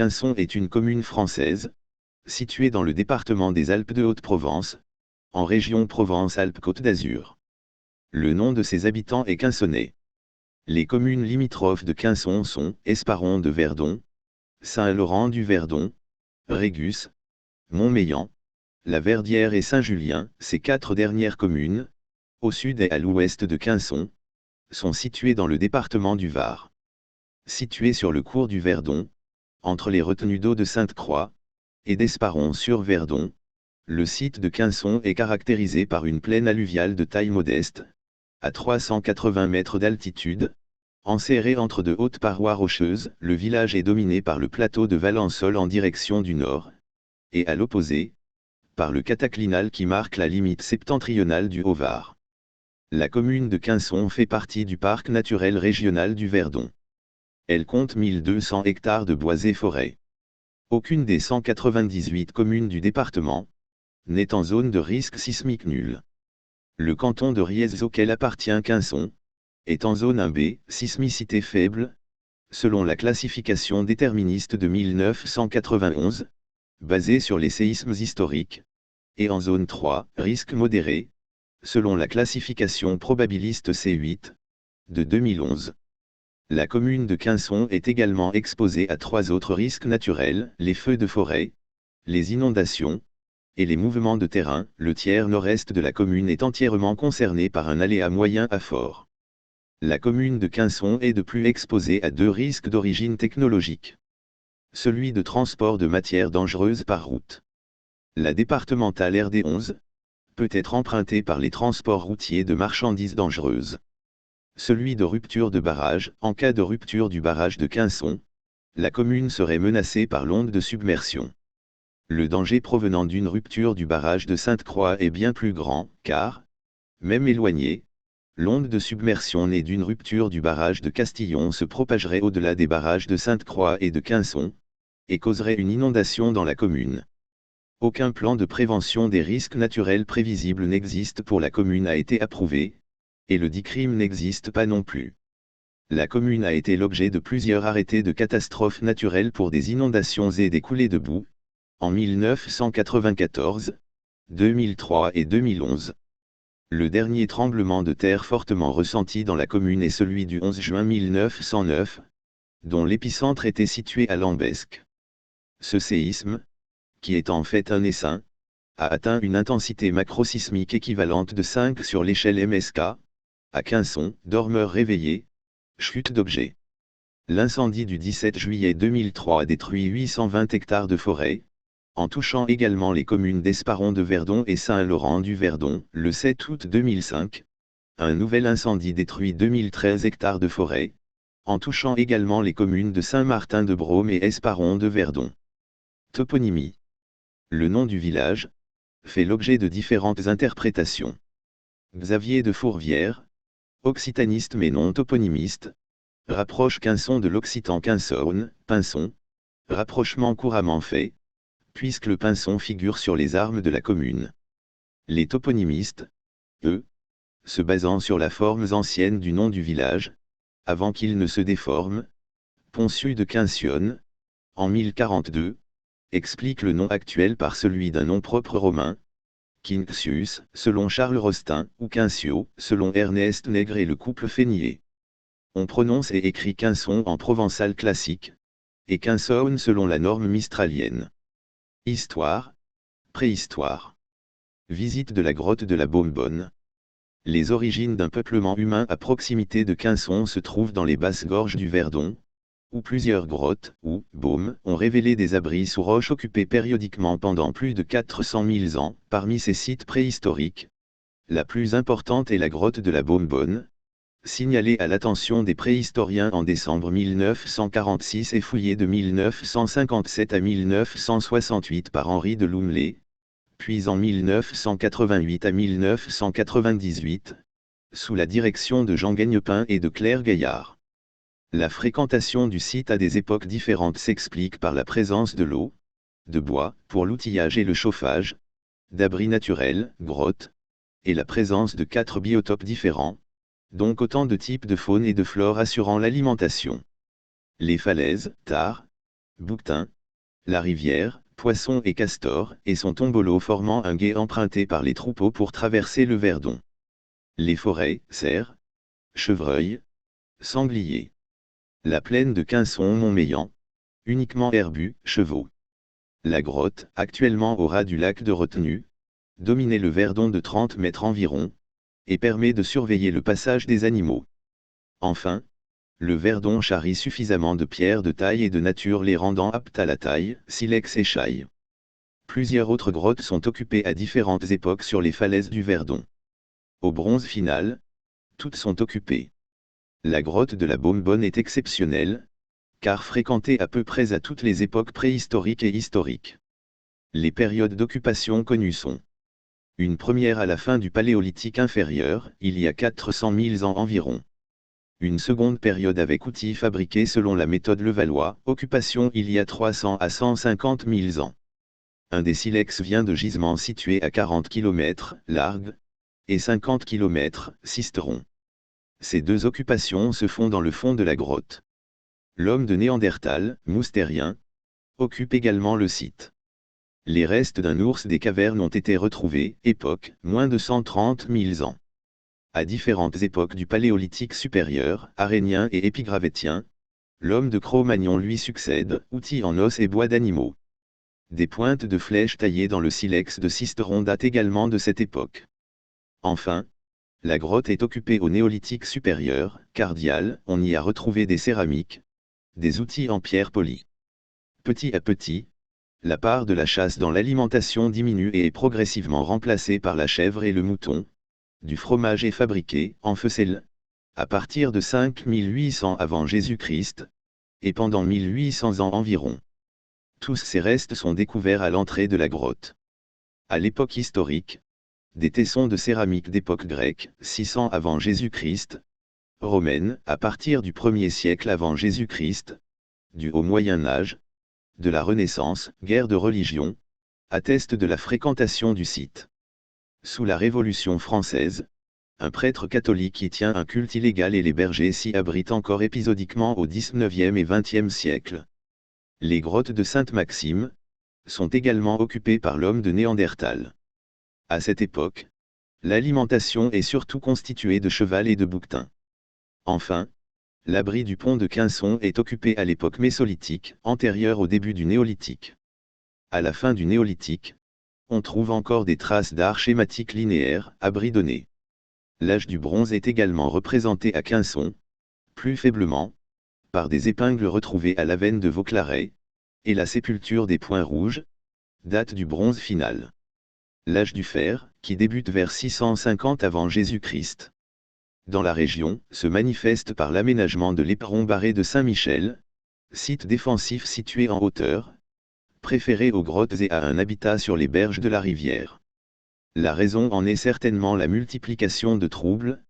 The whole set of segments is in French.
Quinçon est une commune française, située dans le département des Alpes de Haute-Provence, en région Provence-Alpes-Côte d'Azur. Le nom de ses habitants est quinçonnais. Les communes limitrophes de Quinçon sont Esparon de Verdon, Saint-Laurent-du-Verdon, Régus, Montmélian, La Verdière et Saint-Julien. Ces 4 dernières communes, au sud et à l'ouest de Quinçon, sont situées dans le département du Var. Situées sur le cours du Verdon, entre les retenues d'eau de Sainte-Croix et d'Esparon-sur-Verdon, le site de Quinçon est caractérisé par une plaine alluviale de taille modeste, à 380 mètres d'altitude, enserrée entre de hautes parois rocheuses. Le village est dominé par le plateau de Valençol en direction du nord, et à l'opposé, par le cataclinal qui marque la limite septentrionale du Haut-Var. La commune de Quinçon fait partie du parc naturel régional du Verdon. Elle compte 1200 hectares de bois et forêts. Aucune des 198 communes du département n'est en zone de risque sismique nul. Le canton de Riez auquel appartient Quinçon est en zone 1B, sismicité faible, selon la classification déterministe de 1991, basée sur les séismes historiques, et en zone 3, risque modéré, selon la classification probabiliste C8, de 2011. La commune de Quinçon est également exposée à 3 autres risques naturels, les feux de forêt, les inondations, et les mouvements de terrain. Le tiers nord-est de la commune est entièrement concerné par un aléa moyen à fort. La commune de Quinçon est de plus exposée à 2 risques d'origine technologique. Celui de transport de matières dangereuses par route. La départementale RD 11 peut être empruntée par les transports routiers de marchandises dangereuses. Celui de rupture de barrage. En cas de rupture du barrage de Quinçon, la commune serait menacée par l'onde de submersion. Le danger provenant d'une rupture du barrage de Sainte-Croix est bien plus grand, car, même éloignée, l'onde de submersion née d'une rupture du barrage de Castillon se propagerait au-delà des barrages de Sainte-Croix et de Quinçon, et causerait une inondation dans la commune. Aucun plan de prévention des risques naturels prévisibles n'existe pour la commune a été approuvé, et le DICRIM n'existe pas non plus. La commune a été l'objet de plusieurs arrêtés de catastrophes naturelles pour des inondations et des coulées de boue, en 1994, 2003 et 2011. Le dernier tremblement de terre fortement ressenti dans la commune est celui du 11 juin 1909, dont l'épicentre était situé à Lambesc. Ce séisme, qui est en fait un essaim, a atteint une intensité macrosismique équivalente de 5 sur l'échelle MSK, à Quinçon. Dormeurs réveillés, chute d'objets. L'incendie du 17 juillet 2003 a détruit 820 hectares de forêt, en touchant également les communes d'Esparon de Verdon et Saint-Laurent-du-Verdon. Le 7 août 2005, un nouvel incendie détruit 2013 hectares de forêt, en touchant également les communes de Saint-Martin-de-Brome et Esparon de Verdon. Toponymie. Le nom du village fait l'objet de différentes interprétations. Xavier de Fourvière, occitaniste mais non toponymiste, rapproche Quinçon de l'occitan quinçone, pinson, rapprochement couramment fait, puisque le pinson figure sur les armes de la commune. Les toponymistes, eux, se basant sur la forme ancienne du nom du village, avant qu'il ne se déforme, Pontius de Quincionne, en 1042, explique le nom actuel par celui d'un nom propre romain, Quincius, selon Charles Rostin, ou Quincio, selon Ernest Nègre et le couple Fénier. On prononce et écrit Quinçon en provençal classique, et Quinçone selon la norme mistralienne. Histoire, préhistoire. Visite de la grotte de la Baume-Bonne. Les origines d'un peuplement humain à proximité de Quinçon se trouvent dans les basses gorges du Verdon, où plusieurs grottes, ou baumes, ont révélé des abris sous roches occupés périodiquement pendant plus de 400 000 ans. Parmi ces sites préhistoriques, la plus importante est la grotte de la Baume-Bonne, signalée à l'attention des préhistoriens en décembre 1946 et fouillée de 1957 à 1968 par Henri de Lumley, puis en 1988 à 1998, sous la direction de Jean Gagnepin et de Claire Gaillard. La fréquentation du site à des époques différentes s'explique par la présence de l'eau, de bois, pour l'outillage et le chauffage, d'abris naturels, grottes, et la présence de 4 biotopes différents, donc autant de types de faune et de flore assurant l'alimentation. Les falaises, tard, bouquetins, la rivière, poissons et castors, et son tombolo formant un gué emprunté par les troupeaux pour traverser le Verdon. Les forêts, cerfs, chevreuils, sangliers. La plaine de Quinson-Montmélian, uniquement herbus, chevaux. La grotte, actuellement au ras du lac de retenue, dominait le Verdon de 30 mètres environ, et permet de surveiller le passage des animaux. Enfin, le Verdon charrie suffisamment de pierres de taille et de nature les rendant aptes à la taille, silex et chaille. Plusieurs autres grottes sont occupées à différentes époques sur les falaises du Verdon. Au bronze final, toutes sont occupées. La grotte de la Baume-Bonne est exceptionnelle, car fréquentée à peu près à toutes les époques préhistoriques et historiques. Les périodes d'occupation connues sont une première à la fin du Paléolithique inférieur, il y a 400 000 ans environ. Une seconde période avec outils fabriqués selon la méthode Levallois, occupation il y a 300 à 150 000 ans. Un des silex vient de gisements situés à 40 km, Largue, et 50 km, Sisteron. Ces deux occupations se font dans le fond de la grotte. L'homme de Néandertal, moustérien, occupe également le site. Les restes d'un ours des cavernes ont été retrouvés, époque, moins de 130 000 ans. À différentes époques du Paléolithique supérieur, Arénien et Épigravétien, l'homme de Cro-Magnon lui succède, outils en os et bois d'animaux. Des pointes de flèches taillées dans le silex de Sisteron datent également de cette époque. Enfin, la grotte est occupée au Néolithique supérieur, cardial, on y a retrouvé des céramiques, des outils en pierre polie. Petit à petit, la part de la chasse dans l'alimentation diminue et est progressivement remplacée par la chèvre et le mouton. Du fromage est fabriqué, en Feussel, à partir de 5800 avant Jésus-Christ, et pendant 1800 ans environ. Tous ces restes sont découverts à l'entrée de la grotte. À l'époque historique, des tessons de céramique d'époque grecque, 600 avant Jésus-Christ, romaine, à partir du 1er siècle avant Jésus-Christ, du Haut Moyen Âge, de la Renaissance, guerre de religion, attestent de la fréquentation du site. Sous la Révolution française, un prêtre catholique y tient un culte illégal et les bergers s'y abritent encore épisodiquement au XIXe et XXe siècle. Les grottes de Sainte-Maxime sont également occupées par l'homme de Néandertal. À cette époque, l'alimentation est surtout constituée de cheval et de bouquetins. Enfin, l'abri du pont de Quinson est occupé à l'époque mésolithique, antérieure au début du néolithique. À la fin du néolithique, on trouve encore des traces d'art schématique linéaire, abridonné. L'âge du bronze est également représenté à Quinson, plus faiblement, par des épingles retrouvées à l'Avenne de Vauclaret, et la sépulture des Points Rouges, date du bronze final. L'âge du fer, qui débute vers 650 avant Jésus-Christ. Dans la région, se manifeste par l'aménagement de l'éperon barré de Saint-Michel, site défensif situé en hauteur, préféré aux grottes et à un habitat sur les berges de la rivière. La raison en est certainement la multiplication de troubles,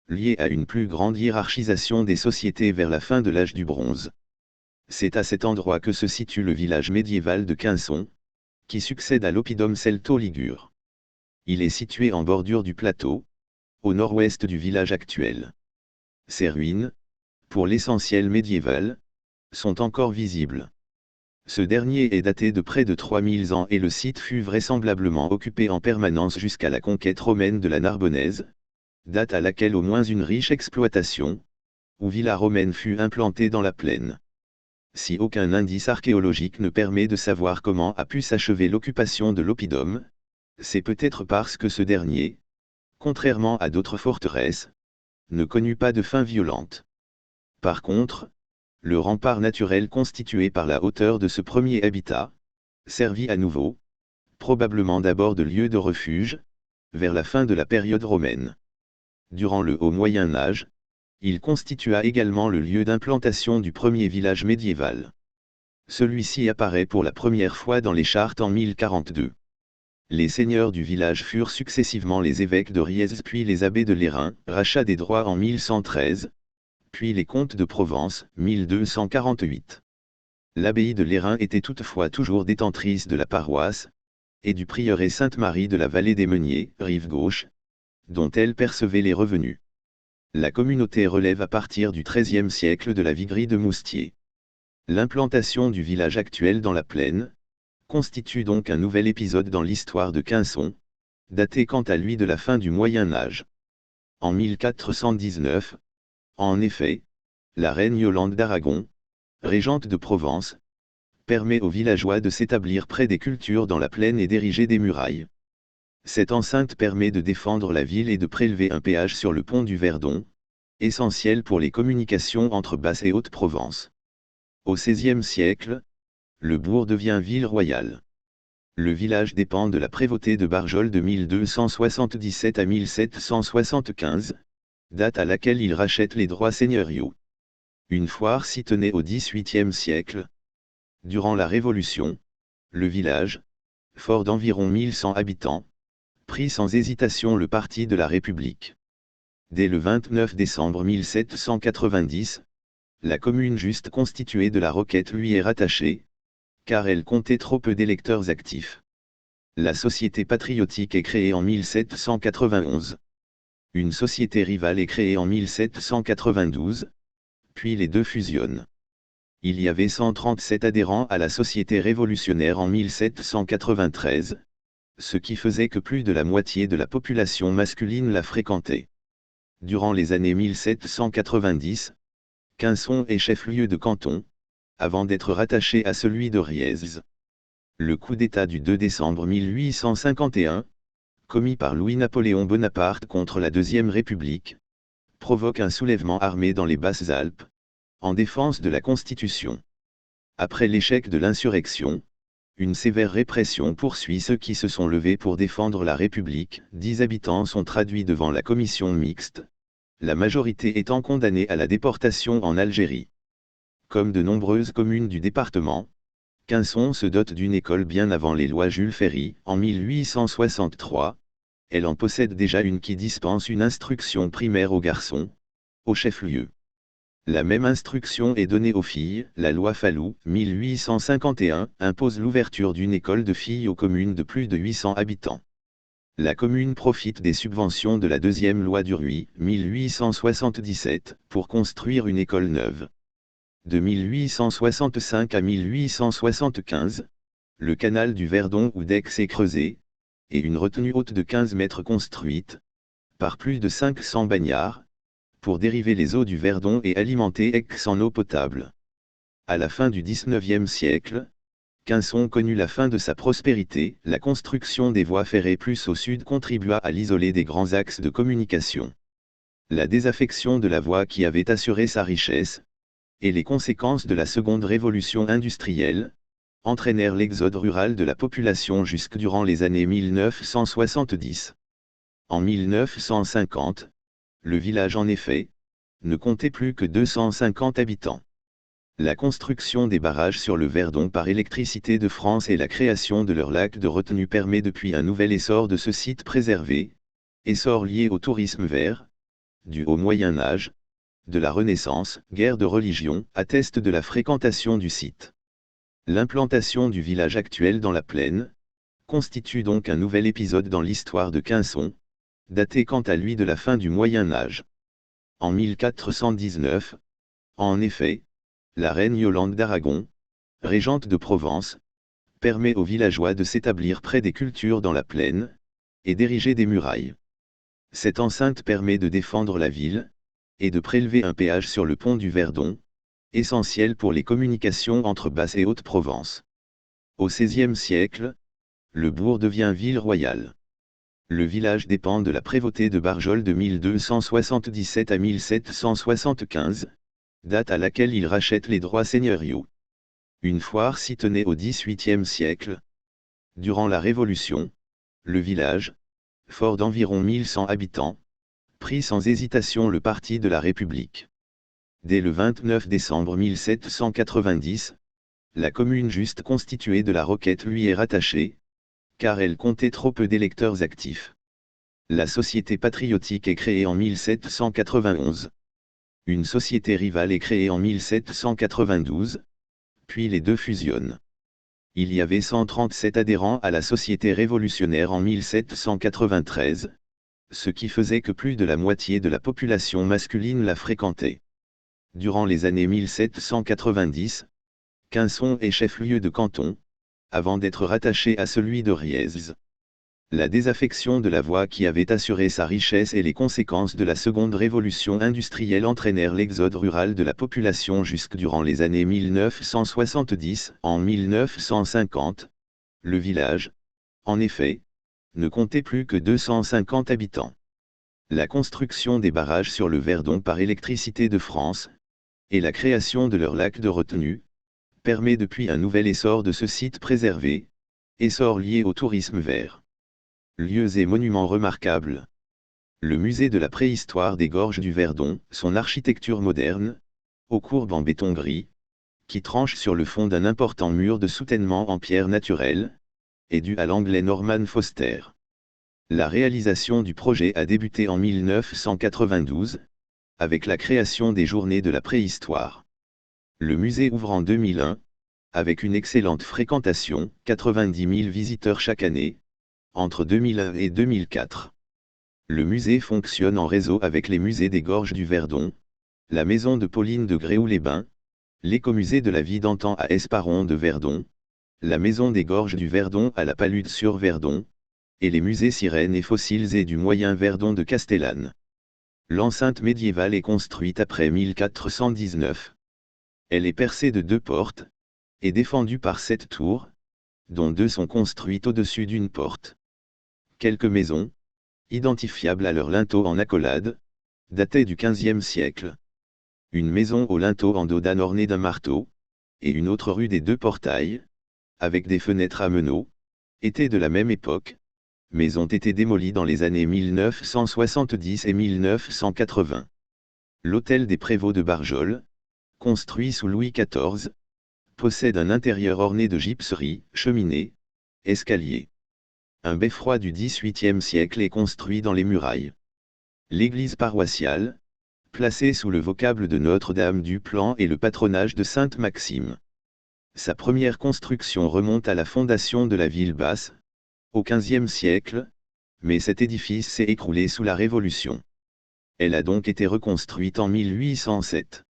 liés à une plus grande hiérarchisation des sociétés vers la fin de l'âge du bronze. C'est à cet endroit que se situe le village médiéval de Quinson, qui succède à l'oppidum celto-ligure. Il est situé en bordure du plateau, au nord-ouest du village actuel. Ses ruines, pour l'essentiel médiévales, sont encore visibles. Ce dernier est daté de près de 3000 ans et le site fut vraisemblablement occupé en permanence jusqu'à la conquête romaine de la Narbonnaise, date à laquelle au moins une riche exploitation, ou villa romaine fut implantée dans la plaine. Si aucun indice archéologique ne permet de savoir comment a pu s'achever l'occupation de l'oppidum, c'est peut-être parce que ce dernier, contrairement à d'autres forteresses, ne connut pas de fin violente. Par contre, le rempart naturel constitué par la hauteur de ce premier habitat, servit à nouveau, probablement d'abord de lieu de refuge, vers la fin de la période romaine. Durant le Haut Moyen Âge, il constitua également le lieu d'implantation du premier village médiéval. Celui-ci apparaît pour la première fois dans les chartes en 1042. Les seigneurs du village furent successivement les évêques de Riez puis les abbés de Lérins, rachat des droits en 1113, puis les comtes de Provence, 1248. L'abbaye de Lérins était toutefois toujours détentrice de la paroisse, et du prieuré Sainte-Marie de la vallée des Meuniers, rive gauche, dont elle percevait les revenus. La communauté relève à partir du XIIIe siècle de la viguerie de Moustier. L'implantation du village actuel dans la plaine constitue donc un nouvel épisode dans l'histoire de Quinçon, daté quant à lui de la fin du Moyen Âge. En 1419, en effet, la reine Yolande d'Aragon, régente de Provence, permet aux villageois de s'établir près des cultures dans la plaine et d'ériger des murailles. Cette enceinte permet de défendre la ville et de prélever un péage sur le pont du Verdon, essentiel pour les communications entre Basse et Haute-Provence. Au XVIe siècle, le bourg devient ville royale. Le village dépend de la prévôté de Barjol de 1277 à 1775, date à laquelle il rachète les droits seigneuriaux. Une foire s'y tenait au XVIIIe siècle. Durant la Révolution, le village, fort d'environ 1100 habitants, prit sans hésitation le parti de la République. Dès le 29 décembre 1790, la commune juste constituée de la Roquette lui est rattachée, car elle comptait trop peu d'électeurs actifs. La Société patriotique est créée en 1791. Une société rivale est créée en 1792, puis les deux fusionnent. Il y avait 137 adhérents à la Société révolutionnaire en 1793, ce qui faisait que plus de la moitié de la population masculine la fréquentait. Durant les années 1790, Quinçon est chef-lieu de canton, avant d'être rattaché à celui de Riez. Le coup d'État du 2 décembre 1851, commis par Louis-Napoléon Bonaparte contre la Deuxième République, provoque un soulèvement armé dans les Basses-Alpes, en défense de la Constitution. Après l'échec de l'insurrection, une sévère répression poursuit ceux qui se sont levés pour défendre la République. 10 habitants sont traduits devant la commission mixte, la majorité étant condamnée à la déportation en Algérie. Comme de nombreuses communes du département, Quinçon se dote d'une école bien avant les lois Jules Ferry, en 1863. Elle en possède déjà une qui dispense une instruction primaire aux garçons, au chef-lieu. La même instruction est donnée aux filles. La loi Fallou, 1851, impose l'ouverture d'une école de filles aux communes de plus de 800 habitants. La commune profite des subventions de la deuxième loi Duruy, 1877, pour construire une école neuve. De 1865 à 1875, le canal du Verdon ou d'Aix est creusé, et une retenue haute de 15 mètres construite, par plus de 500 bagnards, pour dériver les eaux du Verdon et alimenter Aix en eau potable. À la fin du XIXe siècle, Quinçon connut la fin de sa prospérité. La construction des voies ferrées plus au sud contribua à l'isoler des grands axes de communication. La désaffection de la voie qui avait assuré sa richesse, et les conséquences de la seconde révolution industrielle, entraînèrent l'exode rural de la population jusque durant les années 1970. En 1950, le village en effet, ne comptait plus que 250 habitants. La construction des barrages sur le Verdon par Électricité de France et la création de leur lac de retenue permet depuis un nouvel essor de ce site préservé, essor lié au tourisme vert, dû au Moyen Âge, de la Renaissance, guerre de religion, atteste de la fréquentation du site. L'implantation du village actuel dans la plaine constitue donc un nouvel épisode dans l'histoire de Quinçon, daté quant à lui de la fin du Moyen Âge. En 1419, en effet, la reine Yolande d'Aragon, régente de Provence, permet aux villageois de s'établir près des cultures dans la plaine, et d'ériger des murailles. Cette enceinte permet de défendre la ville, et de prélever un péage sur le pont du Verdon, essentiel pour les communications entre Basse et Haute-Provence. Au XVIe siècle, le bourg devient ville royale. Le village dépend de la prévôté de Barjol de 1277 à 1775, date à laquelle il rachète les droits seigneuriaux. Une foire s'y tenait au XVIIIe siècle. Durant la Révolution, le village, fort d'environ 1100 habitants, prit sans hésitation le parti de la République. Dès le 29 décembre 1790, la commune juste constituée de la Roquette lui est rattachée, car elle comptait trop peu d'électeurs actifs. La Société patriotique est créée en 1791. Une société rivale est créée en 1792, puis les deux fusionnent. Il y avait 137 adhérents à la Société révolutionnaire en 1793, ce qui faisait que plus de la moitié de la population masculine la fréquentait. Durant les années 1790, Quinçon est chef-lieu de canton, avant d'être rattaché à celui de Riez. La désaffection de la voie qui avait assuré sa richesse et les conséquences de la seconde révolution industrielle entraînèrent l'exode rural de la population jusque durant les années 1970. En 1950, le village, en effet, ne comptait plus que 250 habitants. La construction des barrages sur le Verdon par Électricité de France, et la création de leur lac de retenue, permet depuis un nouvel essor de ce site préservé, essor lié au tourisme vert. Lieux et monuments remarquables. Le musée de la préhistoire des gorges du Verdon, son architecture moderne, aux courbes en béton gris, qui tranche sur le fond d'un important mur de soutènement en pierre naturelle, est due à l'anglais Norman Foster. La réalisation du projet a débuté en 1992, avec la création des Journées de la préhistoire. Le musée ouvre en 2001, avec une excellente fréquentation, 90 000 visiteurs chaque année, entre 2001 et 2004. Le musée fonctionne en réseau avec les musées des Gorges du Verdon, la maison de Pauline de Gréoux-les-Bains, l'écomusée de la vie d'antan à Esparon de Verdon, la maison des Gorges du Verdon à la Palude-sur-Verdon, et les musées sirènes et fossiles et du Moyen Verdon de Castellane. L'enceinte médiévale est construite après 1419. Elle est percée de 2 portes, et défendue par 7 tours, dont 2 sont construites au-dessus d'une porte. Quelques maisons, identifiables à leurs linteaux en accolade, dataient du XVe siècle. Une maison au linteau en dodane ornée d'un marteau, et une autre rue des 2 portails, avec des fenêtres à meneaux, étaient de la même époque, mais ont été démolies dans les années 1970 et 1980. L'hôtel des Prévôts de Barjol, construit sous Louis XIV, possède un intérieur orné de gypseries, cheminées, escaliers. Un beffroi du XVIIIe siècle est construit dans les murailles. L'église paroissiale, placée sous le vocable de Notre-Dame du Plan et le patronage de Sainte Maxime. Sa première construction remonte à la fondation de la ville basse, au XVe siècle, mais cet édifice s'est écroulé sous la Révolution. Elle a donc été reconstruite en 1807.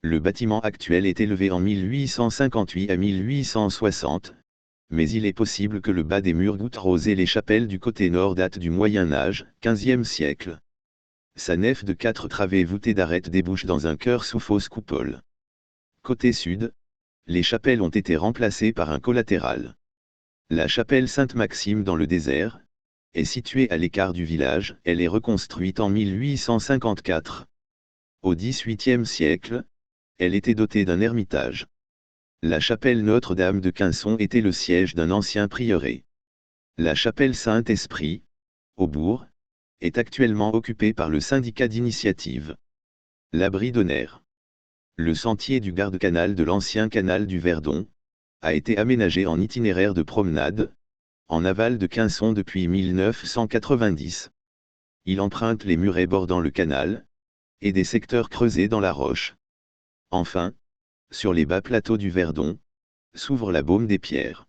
Le bâtiment actuel est élevé en 1858 à 1860, mais il est possible que le bas des murs goutte rose et les chapelles du côté nord datent du Moyen Âge, XVe siècle. Sa nef de 4 travées voûtées d'arêtes débouche dans un chœur sous fausse coupole. Côté sud, les chapelles ont été remplacées par un collatéral. La chapelle Sainte-Maxime dans le désert, est située à l'écart du village, elle est reconstruite en 1854. Au XVIIIe siècle, elle était dotée d'un ermitage. La chapelle Notre-Dame de Quinçon était le siège d'un ancien prieuré. La chapelle Saint-Esprit, au bourg, est actuellement occupée par le syndicat d'initiative. L'abri d'honneur. Le sentier du garde-canal de l'ancien canal du Verdon, a été aménagé en itinéraire de promenade, en aval de Quinçon depuis 1990. Il emprunte les murets bordant le canal, et des secteurs creusés dans la roche. Enfin, sur les bas plateaux du Verdon, s'ouvre la baume des Pierres.